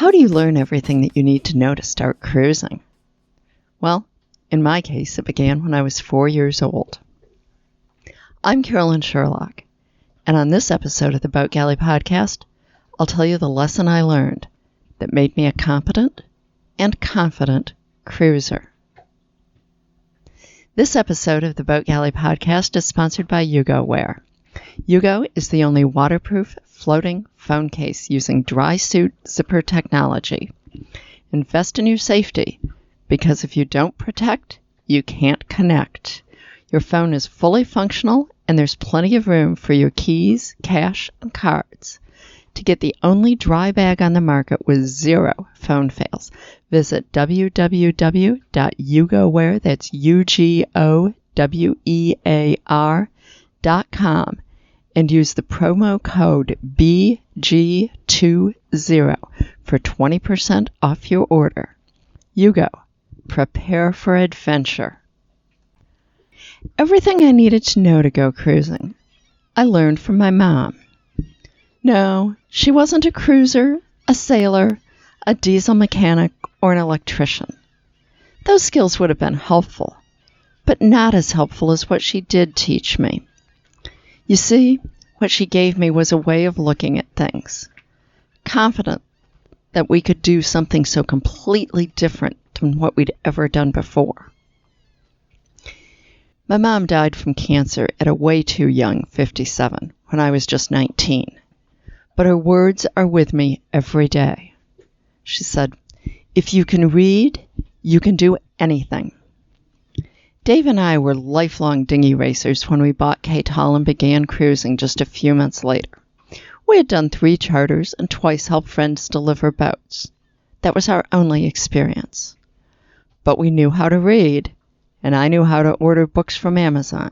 How do you learn everything that you need to know to start cruising? Well, in my case, it began when I was 4 years old. I'm Carolyn Sherlock, and on this episode of the Boat Galley Podcast, I'll tell you the lesson I learned that made me a competent and confident cruiser. This episode of the Boat Galley Podcast is sponsored by Yugo. Yugo is the only waterproof floating phone case using dry suit zipper technology. Invest in your safety, because if you don't protect, you can't connect. Your phone is fully functional and there's plenty of room for your keys, cash, and cards. To get the only dry bag on the market with 0 phone fails, visit www.yugowear, that's UGOWEAR.com, and use the promo code BG20 for 20% off your order. Yugo, prepare for adventure. Everything I needed to know to go cruising, I learned from my mom. No, she wasn't a cruiser, a sailor, a diesel mechanic, or an electrician. Those skills would have been helpful, but not as helpful as what she did teach me. You see, what she gave me was a way of looking at things, confident that we could do something so completely different than what we'd ever done before. My mom died from cancer at a way too young 57, when I was just 19. But her words are with me every day. She said, "If you can read, you can do anything." Dave and I were lifelong dinghy racers when we bought Kate Hall and began cruising just a few months later. We had done 3 charters and twice helped friends deliver boats. That was our only experience. But we knew how to read, and I knew how to order books from Amazon.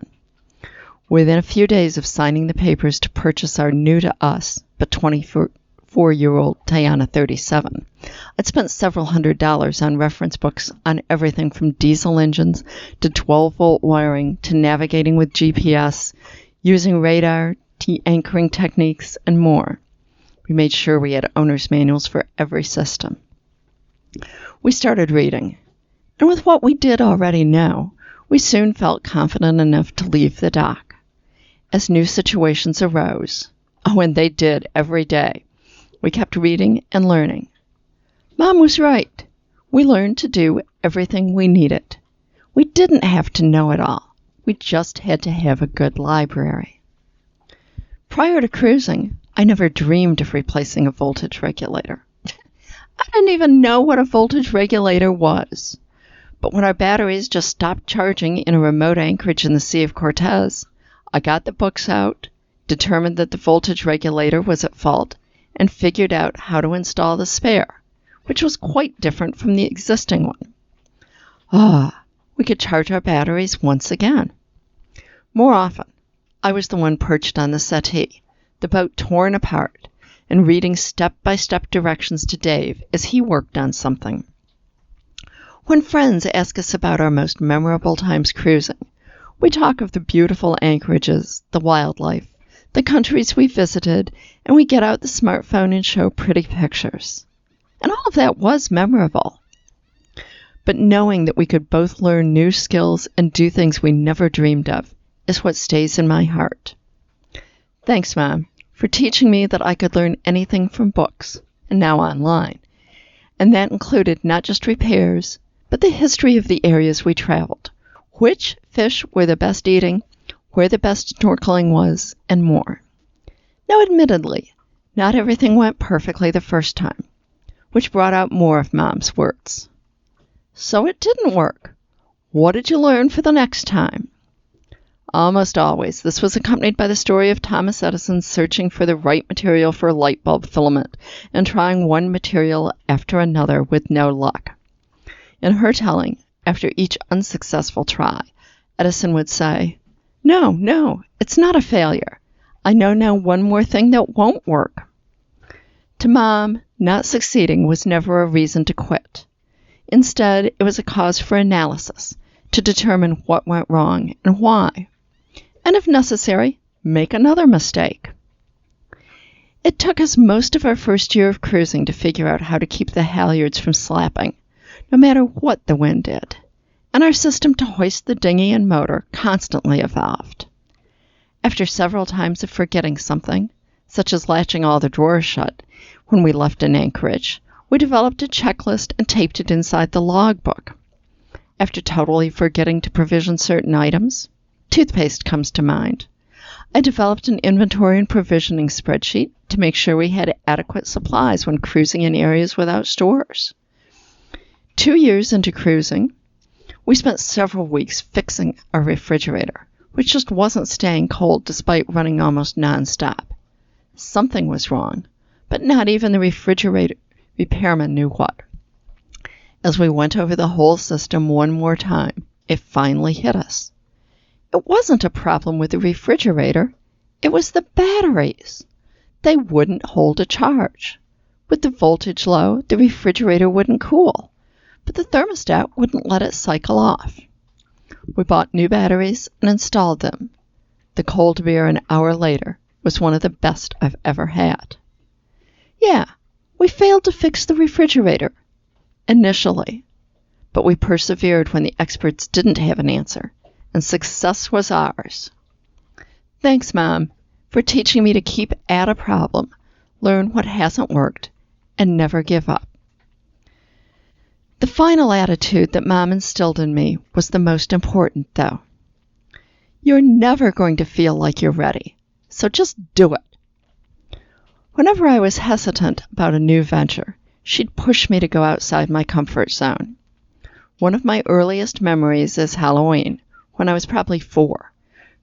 Within a few days of signing the papers to purchase our new-to-us but 24-year-old Tiana 37, I'd spent several $100s on reference books on everything from diesel engines to 12-volt wiring to navigating with GPS, using radar to anchoring techniques, and more. We made sure we had owner's manuals for every system. We started reading, and with what we did already know, we soon felt confident enough to leave the dock. As new situations arose, and they did every day, we kept reading and learning. Mom was right. We learned to do everything we needed. We didn't have to know it all. We just had to have a good library. Prior to cruising, I never dreamed of replacing a voltage regulator. I didn't even know what a voltage regulator was. But when our batteries just stopped charging in a remote anchorage in the Sea of Cortez, I got the books out, determined that the voltage regulator was at fault, and figured out how to install the spare, which was quite different from the existing one. We could charge our batteries once again. More often, I was the one perched on the settee, the boat torn apart, and reading step-by-step directions to Dave as he worked on something. When friends ask us about our most memorable times cruising, we talk of the beautiful anchorages, the wildlife, the countries we visited, and we get out the smartphone and show pretty pictures. And all of that was memorable. But knowing that we could both learn new skills and do things we never dreamed of is what stays in my heart. Thanks, Mom, for teaching me that I could learn anything from books, and now online. And that included not just repairs, but the history of the areas we traveled, which fish were the best eating, where the best snorkeling was, and more. Now, admittedly, not everything went perfectly the first time, which brought out more of Mom's words. So it didn't work. What did you learn for the next time? Almost always, this was accompanied by the story of Thomas Edison searching for the right material for a light bulb filament and trying one material after another with no luck. In her telling, after each unsuccessful try, Edison would say, No, it's not a failure. I know now one more thing that won't work." To Mom, not succeeding was never a reason to quit. Instead, it was a cause for analysis, to determine what went wrong and why, and if necessary, make another mistake. It took us most of our first year of cruising to figure out how to keep the halyards from slapping, no matter what the wind did, and our system to hoist the dinghy and motor constantly evolved. After several times of forgetting something, such as latching all the drawers shut when we left in Anchorage, we developed a checklist and taped it inside the logbook. After totally forgetting to provision certain items, toothpaste comes to mind. I developed an inventory and provisioning spreadsheet to make sure we had adequate supplies when cruising in areas without stores. 2 years into cruising, we spent several weeks fixing our refrigerator, which just wasn't staying cold despite running almost nonstop. Something was wrong, but not even the refrigerator repairman knew what. As we went over the whole system one more time, it finally hit us. It wasn't a problem with the refrigerator, it was the batteries. They wouldn't hold a charge. With the voltage low, the refrigerator wouldn't cool, but the thermostat wouldn't let it cycle off. We bought new batteries and installed them. The cold beer an hour later was one of the best I've ever had. Yeah, we failed to fix the refrigerator, initially, but we persevered when the experts didn't have an answer, and success was ours. Thanks, Mom, for teaching me to keep at a problem, learn what hasn't worked, and never give up. The final attitude that Mom instilled in me was the most important, though. You're never going to feel like you're ready, so just do it. Whenever I was hesitant about a new venture, she'd push me to go outside my comfort zone. One of my earliest memories is Halloween, when I was probably 4.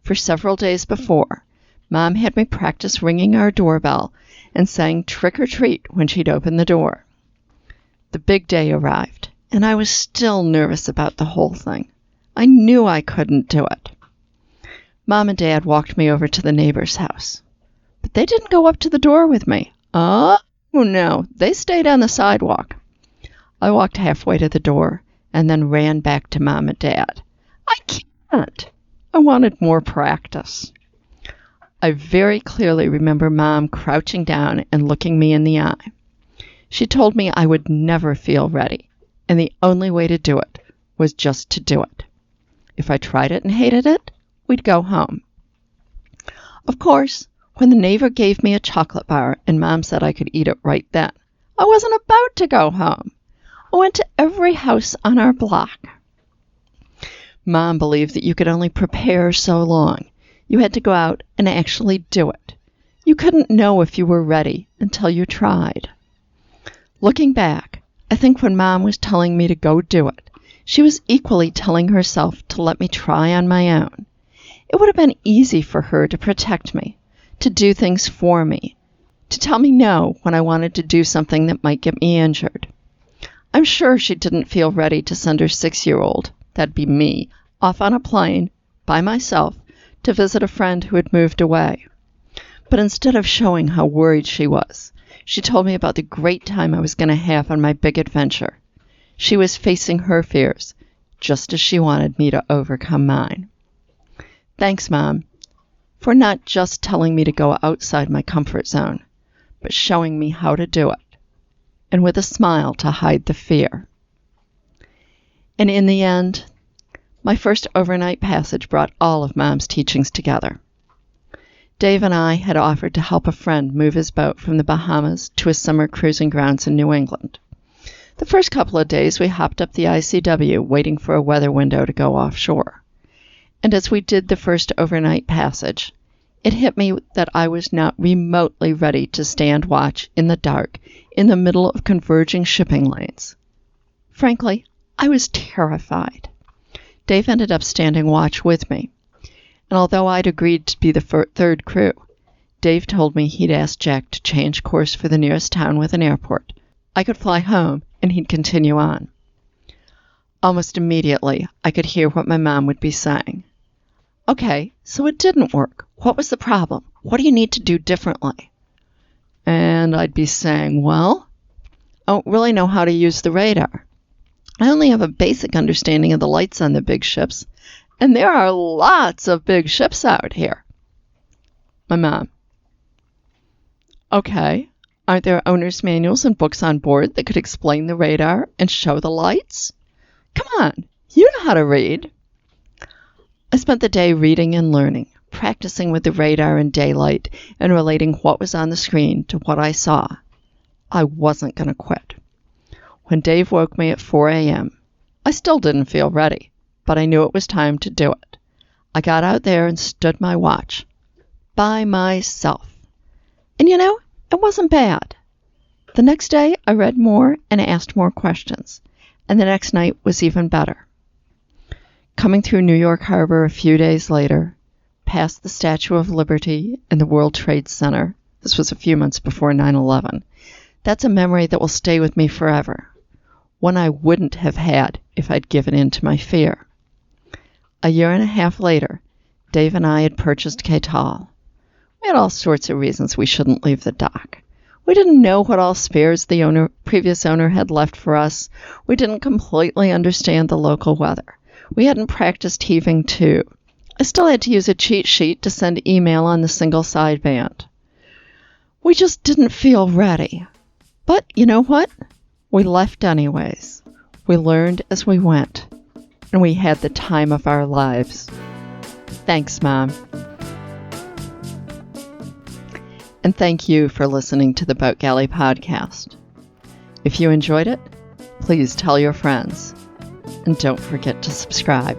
For several days before, Mom had me practice ringing our doorbell and saying trick or treat when she'd open the door. The big day arrived, and I was still nervous about the whole thing. I knew I couldn't do it. Mom and Dad walked me over to the neighbor's house, but they didn't go up to the door with me. Oh, no, they stayed on the sidewalk. I walked halfway to the door and then ran back to Mom and Dad. I can't. I wanted more practice. I very clearly remember Mom crouching down and looking me in the eye. She told me I would never feel ready, and the only way to do it was just to do it. If I tried it and hated it, we'd go home. Of course, when the neighbor gave me a chocolate bar and Mom said I could eat it right then, I wasn't about to go home. I went to every house on our block. Mom believed that you could only prepare so long. You had to go out and actually do it. You couldn't know if you were ready until you tried. Looking back, I think when Mom was telling me to go do it, she was equally telling herself to let me try on my own. It would have been easy for her to protect me, to do things for me, to tell me no when I wanted to do something that might get me injured. I'm sure she didn't feel ready to send her 6-year-old, that'd be me, off on a plane, by myself, to visit a friend who had moved away. But instead of showing how worried she was, she told me about the great time I was going to have on my big adventure. She was facing her fears, just as she wanted me to overcome mine. Thanks, Mom, for not just telling me to go outside my comfort zone, but showing me how to do it, and with a smile to hide the fear. And in the end, my first overnight passage brought all of Mom's teachings together. Dave and I had offered to help a friend move his boat from the Bahamas to his summer cruising grounds in New England. The first couple of days we hopped up the ICW waiting for a weather window to go offshore. And as we did the first overnight passage, it hit me that I was not remotely ready to stand watch in the dark in the middle of converging shipping lanes. Frankly, I was terrified. Dave ended up standing watch with me, and although I'd agreed to be the third crew, Dave told me he'd asked Jack to change course for the nearest town with an airport. I could fly home, and he'd continue on. Almost immediately, I could hear what my mom would be saying. Okay, so it didn't work. What was the problem? What do you need to do differently? And I'd be saying, well, I don't really know how to use the radar. I only have a basic understanding of the lights on the big ships, and there are lots of big ships out here. My mom. Okay, aren't there owner's manuals and books on board that could explain the radar and show the lights? Come on, you know how to read. I spent the day reading and learning, practicing with the radar in daylight and relating what was on the screen to what I saw. I wasn't going to quit. When Dave woke me at 4 a.m., I still didn't feel ready, but I knew it was time to do it. I got out there and stood my watch. By myself. And you know, it wasn't bad. The next day, I read more and asked more questions, and the next night was even better. Coming through New York Harbor a few days later, past the Statue of Liberty and the World Trade Center, this was a few months before 9/11, that's a memory that will stay with me forever, one I wouldn't have had if I'd given in to my fear. A year and a half later, Dave and I had purchased Catal. We had all sorts of reasons we shouldn't leave the dock. We didn't know what all spares the previous owner had left for us. We didn't completely understand the local weather. We hadn't practiced heaving to. I still had to use a cheat sheet to send email on the single sideband. We just didn't feel ready. But you know what? We left anyways. We learned as we went. And we had the time of our lives. Thanks, Mom. And thank you for listening to the Boat Galley podcast. If you enjoyed it, please tell your friends. And don't forget to subscribe.